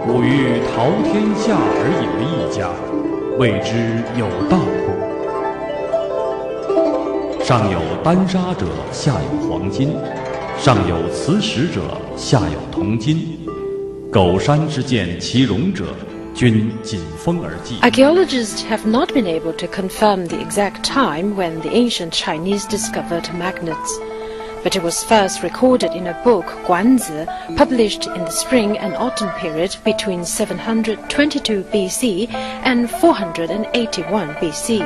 古欲陶天下而隐的一家，谓之有道乎？上有丹砂者，下有黄金；上有磁石者，下有铜金。苟山之见其容者，均仅风而计。 Archaeologists have not been able to confirm the exact time when the ancient Chinese discovered magnets, but it was first recorded in a book, Guanzi, published in the spring and autumn period between 722 BC and 481 BC.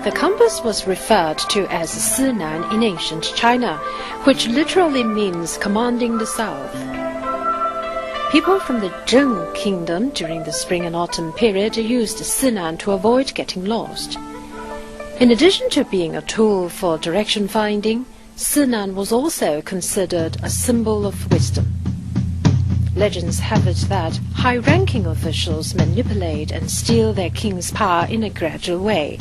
The compass was referred to as Sinan in ancient China, which literally means commanding the south. People from the Zheng kingdom during the spring and autumn period used Sinan to avoid getting lost. In addition to being a tool for direction finding, Sinan was also considered a symbol of wisdom. Legends have it that high-ranking officials manipulate and steal their king's power in a gradual way.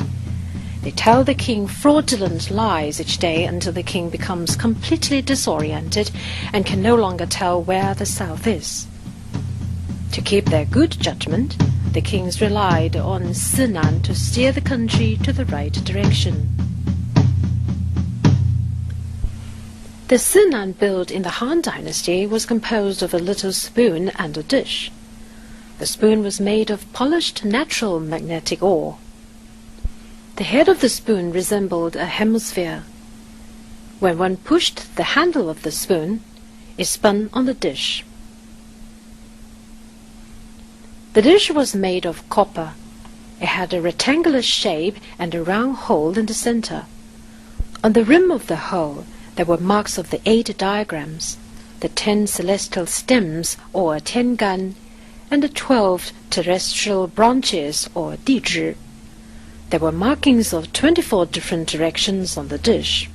They tell the king fraudulent lies each day until the king becomes completely disoriented and can no longer tell where the south is. To keep their good judgment, the kings relied on Sinan to steer the country to the right direction. The Sinan built in the Han Dynasty was composed of a little spoon and a dish. The spoon was made of polished natural magnetic ore. The head of the spoon resembled a hemisphere. When one pushed the handle of the spoon, it spun on the dish. The dish was made of copper. It had a rectangular shape and a round hole in the center. On the rim of the hole, there were marks of the 8 diagrams, the 10 celestial stems, or tiangan, and the 12 terrestrial branches, or dizhi. There were markings of 24 different directions on the dish.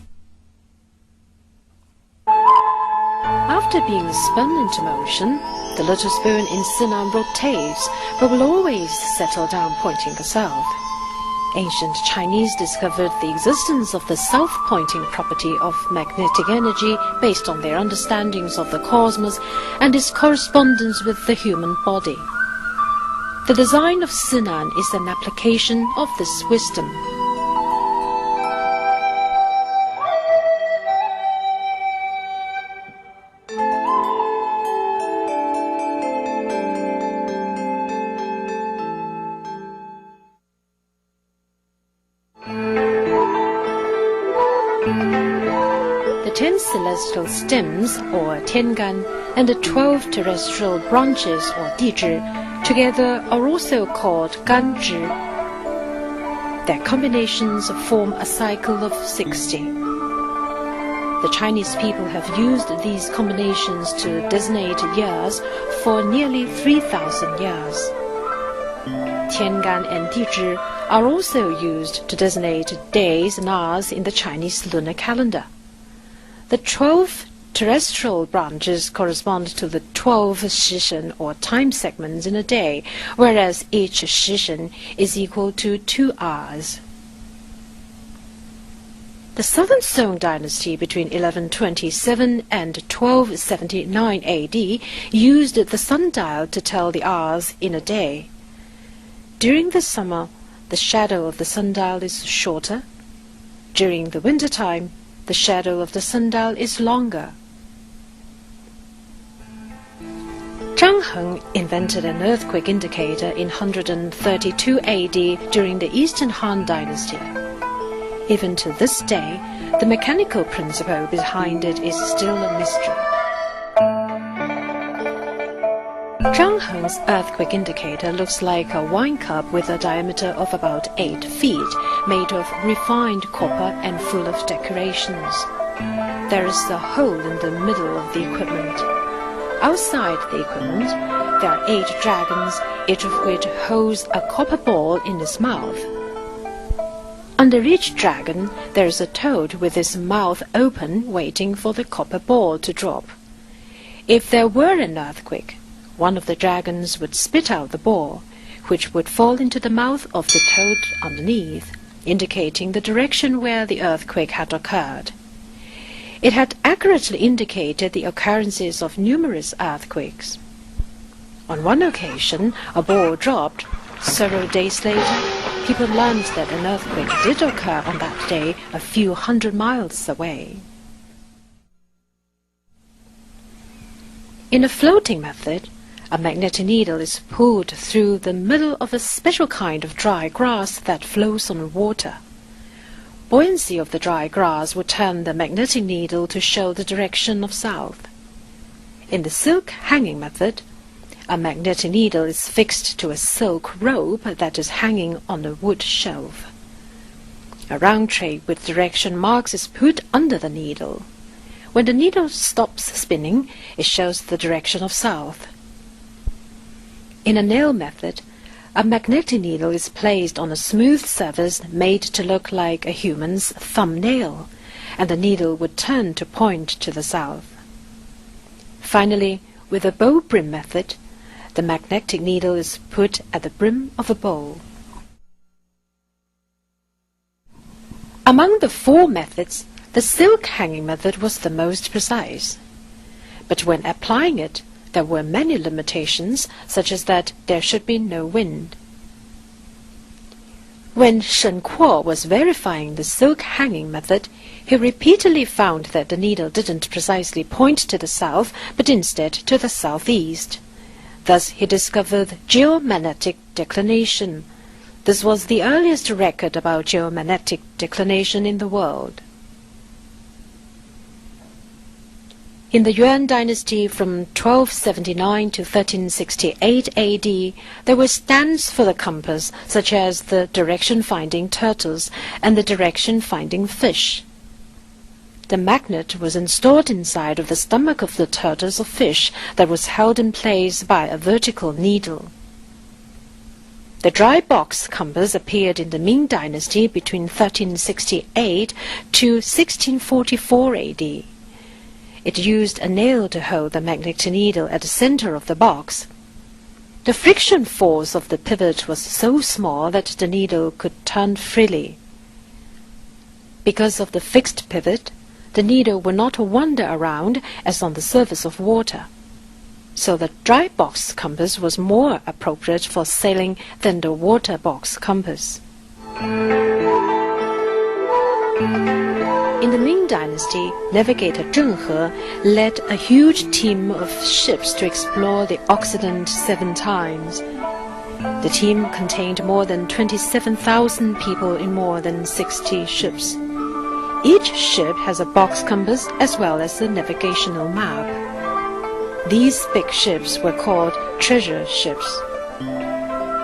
After being spun into motion, the little spoon in Sinan rotates, but will always settle down pointing the south. Ancient Chinese discovered the existence of the south-pointing property of magnetic energy based on their understandings of the cosmos and its correspondence with the human body. The design of Sinan is an application of this wisdom. The 10 celestial stems, or tiangan, and the 12 terrestrial branches, or dizhi, together are also called ganzhi. Their combinations form a cycle of 60. The Chinese people have used these combinations to designate years for nearly 3,000 years. Tiangan and dizhi are also used to designate days and hours in the Chinese lunar calendar. The 12 terrestrial branches correspond to the 12 shishen, or time segments, in a day, whereas each shishen is equal to 2 hours. The Southern Song dynasty between 1127 and 1279 AD used the sundial to tell the hours in a day. During the summer, the shadow of the sundial is shorter. During the winter time, the shadow of the sundial is longer. Zhang Heng invented an earthquake indicator in 132 AD during the Eastern Han Dynasty. Even to this day, the mechanical principle behind it is still a mystery. Zhang Heng's earthquake indicator looks like a wine cup with a diameter of about 8 feet, made of refined copper and full of decorations. There is a hole in the middle of the equipment. Outside the equipment, there are 8 dragons, each of which holds a copper ball in its mouth. Under each dragon, there is a toad with its mouth open, waiting for the copper ball to drop. If there were an earthquake, one of the dragons would spit out the ball, which would fall into the mouth of the toad underneath, indicating the direction where the earthquake had occurred. It had accurately indicated the occurrences of numerous earthquakes. On one occasion, a ball dropped. Several days later, people learned that an earthquake did occur on that day a few hundred miles away. In a floating method, a magnetic needle is pulled through the middle of a special kind of dry grass that flows on water. Buoyancy of the dry grass would turn the magnetic needle to show the direction of south. In the silk hanging method, a magnetic needle is fixed to a silk rope that is hanging on a wood shelf. A round tray with direction marks is put under the needle. When the needle stops spinning, it shows the direction of south. In a nail method, a magnetic needle is placed on a smooth surface made to look like a human's thumbnail, and the needle would turn to point to the south. Finally, with a bow brim method, the magnetic needle is put at the brim of a bowl. Among the four methods, the silk hanging method was the most precise. But when applying it, there were many limitations, such as that there should be no wind. When Shen Kuo was verifying the silk hanging method, he repeatedly found that the needle didn't precisely point to the south, but instead to the southeast. Thus he discovered geomagnetic declination. This was the earliest record about geomagnetic declination in the world. In the Yuan dynasty from 1279 to 1368 AD, there were stands for the compass, such as the direction-finding turtles and the direction-finding fish. The magnet was installed inside of the stomach of the turtles or fish that was held in place by a vertical needle. The dry box compass appeared in the Ming dynasty between 1368 to 1644 AD. It used a nail to hold the magnetic needle at the center of the box. The friction force of the pivot was so small that the needle could turn freely. Because of the fixed pivot, the needle would not wander around as on the surface of water. So the dry box compass was more appropriate for sailing than the water box compass. In the Ming dynasty, navigator Zheng He led a huge team of ships to explore the Occident 7 times. The team contained more than 27,000 people in more than 60 ships. Each ship has a box compass as well as a navigational map. These big ships were called treasure ships.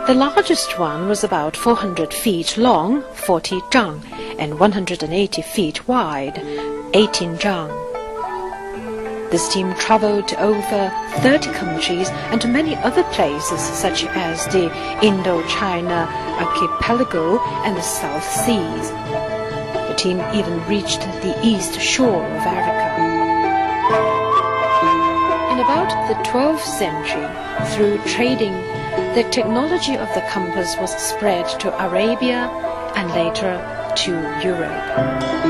The largest one was about 400 feet long, 40 zhang, and 180 feet wide, 18 zhang. This team traveled to over 30 countries and to many other places such as the Indochina archipelago and the South Seas. The team even reached the east shore of Africa. In about the 12th century, through trading, the technology of the compass was spread to Arabia and later to Europe.